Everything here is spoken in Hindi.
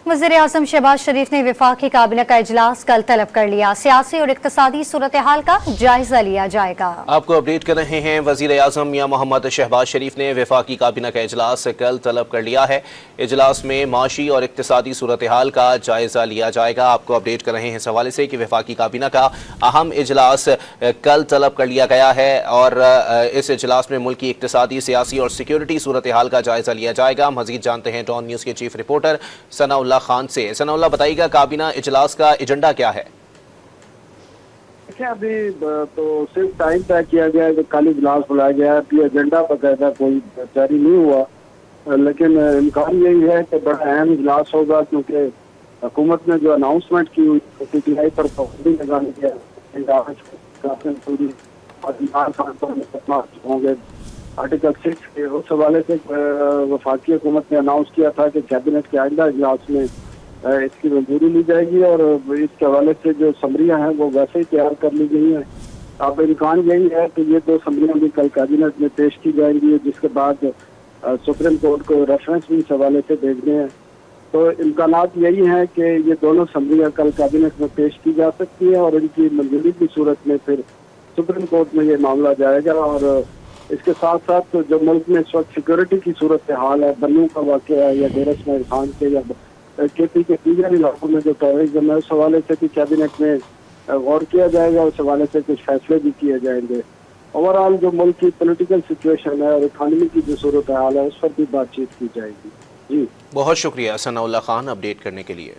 वज़ीर-ए-आज़म शहबाज शरीफ ने वफाकी काबीना का इजलास कल तलब कर लिया। सियासी और इक्तिसादी सूरत हाल का जायजा लिया जाएगा। आपको अपडेट कर रहे हैं। वज़ीर-ए-आज़म मियां मोहम्मद शहबाज शरीफ ने वफाकी काबीना का इजलास कल तलब कर लिया है। इजलास में माशी और इक्तिसादी सूरत हाल का जायजा लिया जाएगा। आपको अपडेट कर रहे हैं इस हवाले से कि वफाकी काबीना का अहम इजलास कल तलब कर लिया गया है और इस इजलास में मुल्क की इक्तिसादी, सियासी और सिक्योरिटी सूरत हाल का जायजा लिया जाएगा। मजीद जानते हैं डॉन न्यूज़ के चीफ रिपोर्टर सनाउल्लाह खान से। सनाउल्लाह, बताइएगा काबीना इजलास का एजेंडा क्या है? अभी तो सिर्फ टाइम तय किया गया है कि कल इजलास बुलाया गया है। अभी एजेंडा बकायदा कोई जारी नहीं हुआ, लेकिन इम्कान यही है कि बड़ा अहम इजलास होगा, क्योंकि हुकूमत ने जो अनाउंसमेंट की हुई पीटीआई पर पाबंदी लगाने की होंगे आर्टिकल 6 के उस हवाले से वफाकी हुकूमत ने अनाउंस किया था कि कैबिनेट के आइंदा इजलास में इसकी मंजूरी ली जाएगी और इसके हवाले से जो समरियां हैं वो वैसे ही तैयार कर ली गई हैं। अब इम्कान यही है कि ये दो समरियां भी कल कैबिनेट में पेश की जाएंगी, जिसके बाद सुप्रीम कोर्ट को रेफरेंस भी इस हवाले से भेजने हैं। तो इम्कानात यही हैं कि ये दोनों समरियां कल कैबिनेट में पेश की जा सकती हैं और इनकी मंजूरी की सूरत में फिर सुप्रीम कोर्ट में ये मामला जाएगा। और इसके साथ साथ जो मुल्क में इस वक्त सिक्योरिटी की सूरत हाल है, बन्नू का वाक़या है या डेरा इस्माइल खान के या केपी के दीगर इलाकों में जो टेररिज्म है, उस हवाले से भी कैबिनेट में गौर किया जाएगा। उस हवाले से कुछ फैसले भी किए जाएंगे। ओवरऑल जो मुल्क की पॉलिटिकल सिचुएशन है और इकानमी की जो सूरत हाल है, उस पर भी बातचीत की जाएगी। जी, बहुत शुक्रिया सनाउल्लाह खान अपडेट करने के लिए।